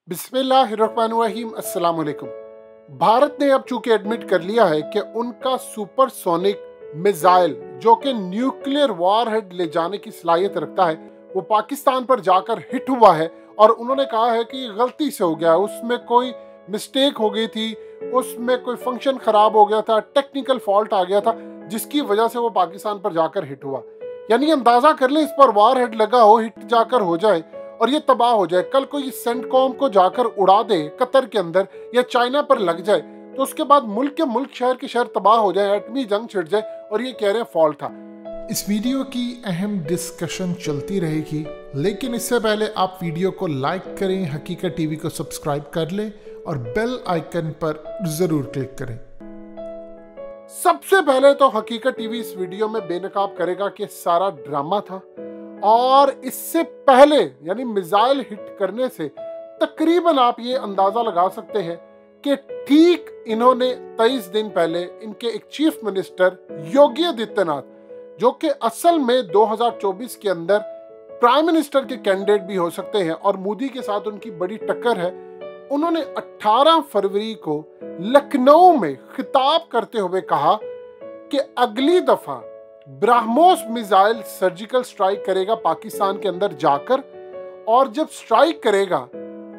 बिस्मिल्लाहिर्रहमानिर्रहीम अस्सलाम वालेकुम। भारत ने अब चूंकि एडमिट कर लिया है कि उनका सुपरसोनिक मिसाइल जो कि न्यूक्लियर वॉरहेड ले जाने की सलाहियत रखता है वो पाकिस्तान पर जाकर हिट हुआ है और उन्होंने कहा है कि ये गलती से हो गया, उसमें कोई मिस्टेक हो गई थी, उसमें कोई फंक्शन खराब हो गया था, टेक्निकल फॉल्ट आ गया था जिसकी वजह से वो पाकिस्तान पर जाकर हिट हुआ। यानी अंदाजा कर ले इस पर वॉरहेड लगा हो, हिट जाकर हो जाए और ये तबाह हो जाए, कल कोई सेंटकॉम को जाकर उड़ा दे कतर के अंदर या चाइना पर लग जाए तो उसके बाद मुल्क के मुल्क शहर के शहर तबाह हो जाए, एटमी जंग छिड़ जाए और ये कह रहे हैं फॉल्ट था। इस वीडियो की अहम डिस्कशन चलती रहेगी, लेकिन इससे पहले आप वीडियो को लाइक करें, हकीकत टीवी को सब्सक्राइब कर लें और बेल आइकन पर जरूर क्लिक करें। सबसे पहले तो हकीकत टीवी इस वीडियो में बेनकाब करेगा कि सारा ड्रामा था और इससे पहले यानी मिसाइल हिट करने से तकरीबन आप ये अंदाजा लगा सकते हैं कि ठीक इन्होंने 23 दिन पहले इनके एक चीफ मिनिस्टर योगी आदित्यनाथ जो कि असल में 2024 के अंदर प्राइम मिनिस्टर के कैंडिडेट भी हो सकते हैं और मोदी के साथ उनकी बड़ी टक्कर है, उन्होंने 18 फरवरी को लखनऊ में खिताब करते हुए कहा कि अगली दफा ब्रह्मोस मिसाइल सर्जिकल स्ट्राइक करेगा पाकिस्तान के अंदर जाकर, और जब स्ट्राइक करेगा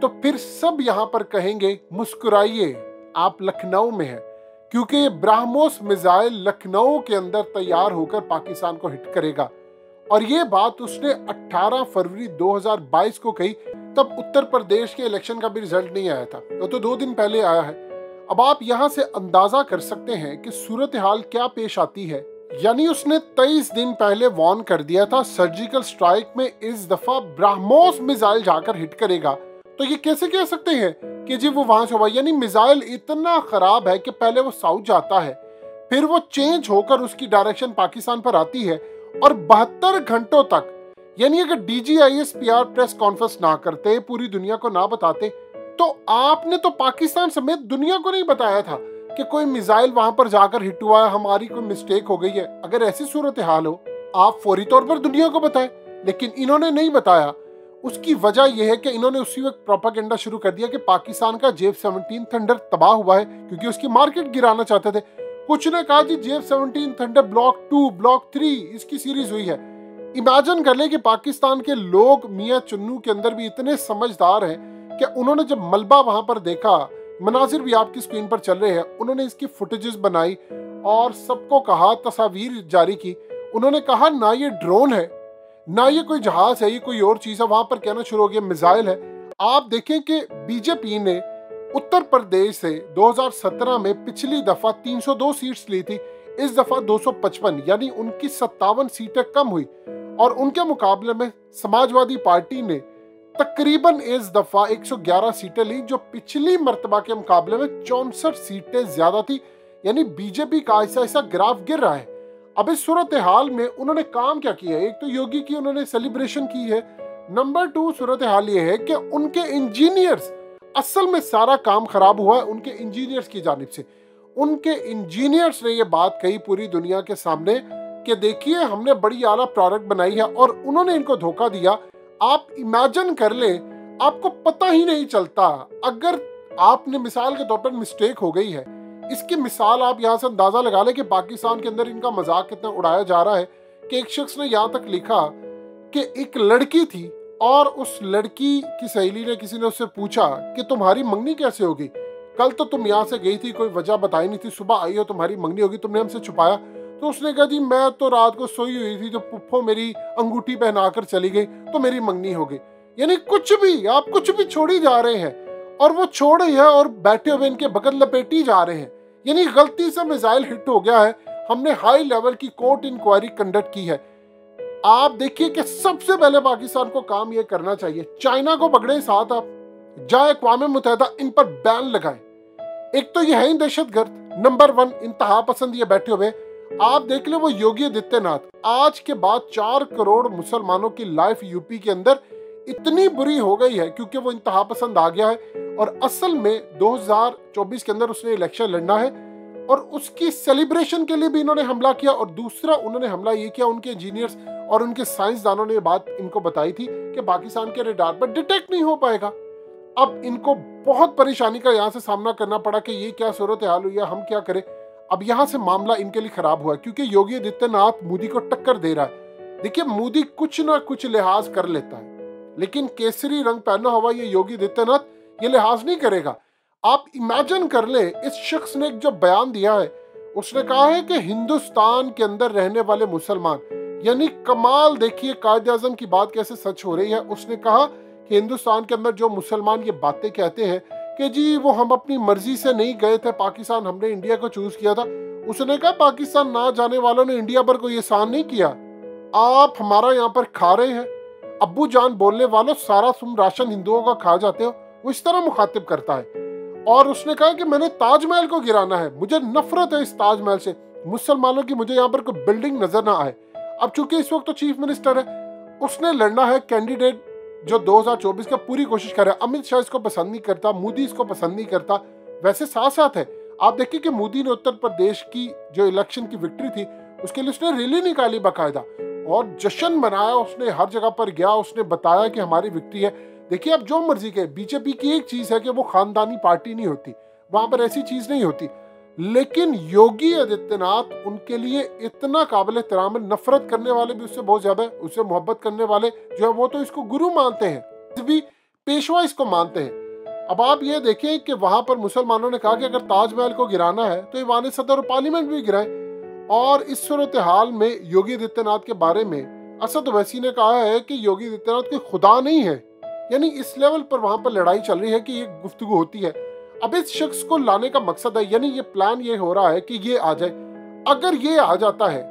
तो फिर सब यहां पर कहेंगे मुस्कुराइए आप लखनऊ में हैं, क्योंकि ये ब्रह्मोस मिसाइल लखनऊ के अंदर तैयार होकर पाकिस्तान को हिट करेगा। और ये बात उसने 18 फरवरी 2022 को कही, तब उत्तर प्रदेश के इलेक्शन का भी रिजल्ट नहीं आया था, वो तो 2 दिन पहले आया है। अब आप यहां से अंदाजा कर सकते हैं कि सूरत हाल क्या पेश आती है। यानी उसने 23 दिन पहले वार्न कर दिया था सर्जिकल स्ट्राइक में इस दफा ब्रह्मोस मिसाइल जाकर हिट करेगा, तो ये कैसे कह सकते हैं कि जी वो वहां से हुआ। यानी मिसाइल इतना खराब है कि पहले वो साउथ जाता है, फिर वो चेंज होकर उसकी डायरेक्शन पाकिस्तान पर आती है और 72 घंटों तक, यानी अगर DGISPR प्रेस कॉन्फ्रेंस ना करते, पूरी दुनिया को ना बताते, तो आपने तो पाकिस्तान समेत दुनिया को नहीं बताया था कि कोई मिसाइल वहां पर जाकर हिट हुआ है, हमारी कोई मिस्टेक हो गई है। अगर ऐसी सूरत हाल हो आप फौरी तौर पर दुनिया को बताएं, लेकिन इन्होंने नहीं बताया। उसकी वजह यह है कि इन्होंने उसी वक्त प्रोपेगेंडा शुरू कर दिया कि पाकिस्तान का JF-17 थंडर तबाह हुआ है क्योंकि उसकी मार्केट गिराना चाहते थे। कुछ ने कहा जी JF-17 थंडर ब्लॉक 2 ब्लॉक 3 इसकी सीरीज हुई है। इमेजिन कर ले कि पाकिस्तान के लोग मियां चुन्नू के अंदर भी इतने समझदार हैं कि उन्होंने जब मलबा वहां पर देखा, मनाजिर भी आपकी स्क्रीन पर चल रहे हैं, उन्होंने इसकी फुटेजेस बनाई और सबको कहा, तस्वीर जारी की। उन्होंने कहा ना ये ड्रोन है, ना ये कोई जहाज है, ये कोई और चीज है। वहां पर कहना शुरू हो गया मिसाइल है। आप देखें कि बीजेपी ने उत्तर प्रदेश से 2017 में पिछली दफा 302 सीट्स ली थी, इस दफा 255, यानी उनकी 57 सीटें कम हुई और उनके मुकाबले में समाजवादी पार्टी ने तकरीबन इस दफा 111 सीटें ली, जो पिछली मर्तबा के मुकाबले में 64 सीटें ज्यादा थी। यानी बीजेपी का ऐसा ऐसा ग्राफ गिर रहा है। अब इस सूरत हाल में उन्होंने काम क्या किया है, एक तो योगी की उन्होंने सेलिब्रेशन की है, नंबर 2 सूरत हाल ये है कि उनके इंजीनियर्स, असल में सारा काम खराब हुआ है उनके इंजीनियर्स की जानिब से। उनके इंजीनियर्स ने ये बात कही पूरी दुनिया के सामने कि देखिए हमने बड़ी आला प्रोडक्ट बनाई है और उन्होंने इनको धोखा दिया। आप इमेजिन कर ले, आपको पता ही नहीं चलता अगर आपने मिसाल के तौर पर मिस्टेक हो गई है। इसकी मिसाल आप यहाँ से अंदाजा लगा ले कि पाकिस्तान के अंदर इनका मजाक कितना उड़ाया जा रहा है कि एक शख्स ने यहाँ तक लिखा कि एक लड़की थी और उस लड़की की सहेली ने, किसी ने उससे पूछा कि तुम्हारी मंगनी कैसे होगी, कल तो तुम यहाँ से गई थी, कोई वजह बताई नहीं थी, सुबह आई हो तुम्हारी मंगनी होगी, तुमने हमसे छुपाया। तो उसने कहा जी मैं तो रात को सोई हुई थी, तो पुप्पो मेरी अंगूठी पहनाकर चली गई तो मेरी मंगनी हो गई। यानी कुछ भी, आप कुछ भी छोड़ी जा रहे हैं और वो छोड़े हैं और बैठे हुए इनके बगल लपेटी जा रहे हैं। यानी गलती से मिसाइल हिट हो गया है, हमने हाई लेवल की कोर्ट इंक्वायरी कंडक्ट की है। आप देखिए कि सबसे पहले पाकिस्तान को काम ये करना चाहिए, चाइना को पकड़े साथ, आप जाए अक़वाम मुत्तहिदा इन पर बैन लगाए। एक तो ये है ही दहशतगर्द, नंबर 1 इंतहा पसंद ये बैठे हुए। आप देख ले वो योगी आदित्यनाथ, आज के बाद 4 करोड़ मुसलमानों की लाइफ यूपी के अंदर इतनी बुरी हो गई है क्योंकि वो इंतहा पसंद आ गया है और असल में 2024 के अंदर उसने इलेक्शन लड़ना है और उसकी सेलिब्रेशन के लिए भी इन्होंने हमला किया। और दूसरा उन्होंने हमला ये किया, उनके इंजीनियर्स और उनके साइंसदानों ने ये बात इनको बताई थी कि पाकिस्तान के रडार पर डिटेक्ट नहीं हो पाएगा। अब इनको बहुत परेशानी का यहाँ से सामना करना पड़ा कि ये क्या सूरत हाल हुई है, हम क्या करें। अब यहाँ से मामला इनके लिए खराब हुआ क्योंकि योगी आदित्यनाथ मोदी को टक्कर दे रहा है। देखिए, मोदी कुछ ना कुछ लिहाज कर लेता है, लेकिन केसरी रंग पहना हुआ ये योगी आदित्यनाथ ये लिहाज नहीं करेगा। आप इमेजिन कर ले, इस शख्स ने जो बयान दिया है, उसने कहा है कि हिंदुस्तान के अंदर रहने वाले मुसलमान, यानी कमाल देखिए कायदे आजम की बात कैसे सच हो रही है। उसने कहा कि हिंदुस्तान के अंदर जो मुसलमान ये बातें कहते हैं कि जी वो हम अपनी मर्जी से नहीं गए थे पाकिस्तान, हमने इंडिया को चूज किया था। उसने कहा पाकिस्तान ना जाने वालों ने इंडिया पर कोई एहसान नहीं किया, आप हमारा यहाँ पर खा रहे हैं। अब्बू जान बोलने वालों, सारा तुम राशन हिंदुओं का खा जाते हो, वो इस तरह मुखातिब करता है। और उसने कहा कि मैंने ताजमहल को गिराना है, मुझे नफरत है इस ताजमहल से, मुसलमानों की मुझे यहाँ पर कोई बिल्डिंग नजर ना आए। अब चूंकि इस वक्त तो चीफ मिनिस्टर है, उसने लड़ना है कैंडिडेट जो 2024 का पूरी कोशिश कर रहा है। अमित शाह इसको पसंद नहीं करता, मोदी इसको पसंद नहीं करता। वैसे साथ साथ है, आप देखिए कि मोदी ने उत्तर प्रदेश की जो इलेक्शन की विक्ट्री थी उसके लिए उसने रैली निकाली बाकायदा और जश्न मनाया, उसने हर जगह पर गया, उसने बताया कि हमारी विक्ट्री है। देखिए, अब जो मर्जी के, बीजेपी की एक चीज है कि वो खानदानी पार्टी नहीं होती, वहां पर ऐसी चीज नहीं होती, लेकिन योगी आदित्यनाथ उनके लिए इतना काबिल एहतराम है। नफरत करने वाले भी उससे बहुत ज्यादा है, उससे मोहब्बत करने वाले जो है वो तो इसको गुरु मानते हैं, भी पेशवा इसको मानते हैं। अब आप ये देखें कि वहां पर मुसलमानों ने कहा कि अगर ताजमहल को गिराना है तो ईवान सदर और पार्लियामेंट भी गिराए। और इस सूरत हाल में योगी आदित्यनाथ के बारे में असद ओवैसी ने कहा है कि योगी आदित्यनाथ कोई खुदा नहीं है, यानी इस लेवल पर वहां पर लड़ाई चल रही है कि ये गुफ्तगू होती है। अब इस शख्स को लाने का मकसद है, यानी ये प्लान ये हो रहा है कि ये आ जाए। अगर ये आ जाता है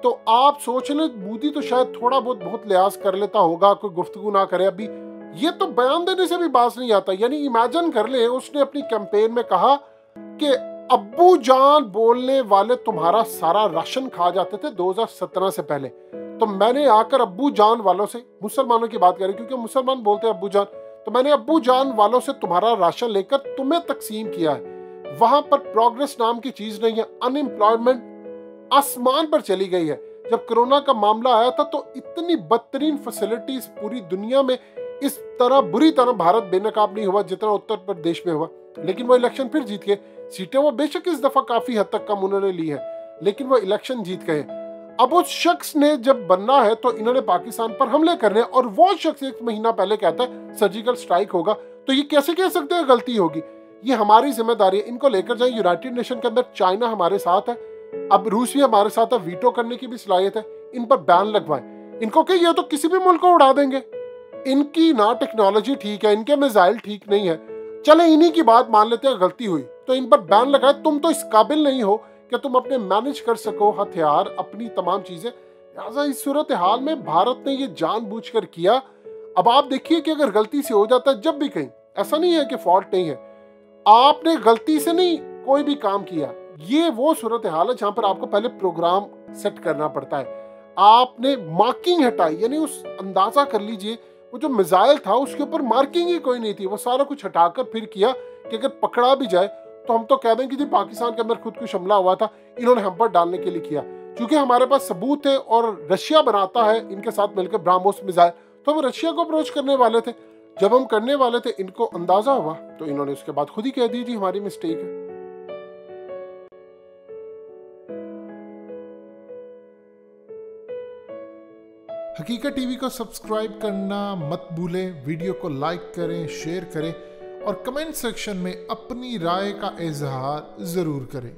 तो आप सोच लें, मोदी तो शायद थोड़ा बहुत लिहाज कर लेता होगा, कोई गुफ्तगू ना करे। अभी ये तो बयान देने से भी बात नहीं आता, यानी इमेजिन कर ले, उसने अपनी कैंपेन में कहा कि अब्बू जान बोलने वाले तुम्हारा सारा राशन खा जाते थे 2017 से पहले, तो मैंने आकर अब्बू जान वालों से, मुसलमानों की बात करें क्योंकि मुसलमान बोलते हैं अब्बू जान, तो मैंने अब्बू जान वालों से तुम्हारा राशन लेकर तुम्हें तकसीम किया है। वहां पर प्रोग्रेस नाम की चीज नहीं है, अनएम्प्लॉयमेंट आसमान पर चली गई है। जब कोरोना का मामला आया था तो इतनी बदतरीन फैसिलिटीज पूरी दुनिया में इस तरह बुरी तरह भारत बेनकाब नहीं हुआ जितना उत्तर प्रदेश में हुआ। लेकिन वो इलेक्शन फिर जीत गए, सीटें वो बेशक इस दफा काफी हद तक कम उन्होंने ली है, लेकिन वो इलेक्शन जीत गए। अब उस शख्स ने जब बनना है तो इन्होंने पाकिस्तान पर हमले करने, और वो शख्स 1 महीना पहले कहता है सर्जिकल स्ट्राइक होगा, तो ये कैसे कह सकते हैं गलती होगी। ये हमारी जिम्मेदारी है, इनको लेकर जाए यूनाइटेड नेशन के अंदर। चाइना हमारे साथ है, अब रूस भी हमारे साथ है, वीटो करने की भी सलाहियत है, इन पर बैन लगवाए। इनको कहिए ये तो किसी भी मुल्क को उड़ा देंगे, इनकी ना टेक्नोलॉजी ठीक है, इनके मिसाइल ठीक नहीं है, चले इन्हीं की बात मान लेते हैं, गलती हुई तो इन पर बैन लगाए। तुम तो इस काबिल नहीं हो कि तुम अपने मैनेज कर सको हथियार, अपनी तमाम चीजें। लिहाजा इस सूरत हाल में भारत ने ये जानबूझकर किया। अब आप देखिए कि अगर गलती से हो जाता है, जब भी कहीं, ऐसा नहीं है कि फॉल्ट नहीं है, आपने गलती से नहीं कोई भी काम किया, ये वो सूरत हाल है जहां पर आपको पहले प्रोग्राम सेट करना पड़ता है। आपने मार्किंग हटाई, यानी उस अंदाजा कर लीजिए वो जो मिसाइल था उसके ऊपर मार्किंग ही कोई नहीं थी, वो सारा कुछ हटाकर फिर किया कि अगर पकड़ा भी जाए तो हम तो कह दें कि जी पाकिस्तान के अंदर खुद कुछ हमला हुआ था, इन्होंने हम पर डालने के लिए किया। क्योंकि हमारे पास सबूत है और रशिया बनाता है इनके साथ मिलकर ब्राह्मोस मिसाइल, तो हम रशिया को अप्रोच करने वाले थे। जब हम करने वाले थे, इनको अंदाजा हुआ तो इन्होंने उसके बाद खुद ही कह दी जी हमारी मिस्टेक है। हकीकत टीवी को सब्सक्राइब करना मत भूलें, वीडियो को लाइक करें, शेयर करें और कमेंट सेक्शन में अपनी राय का इजहार जरूर करें।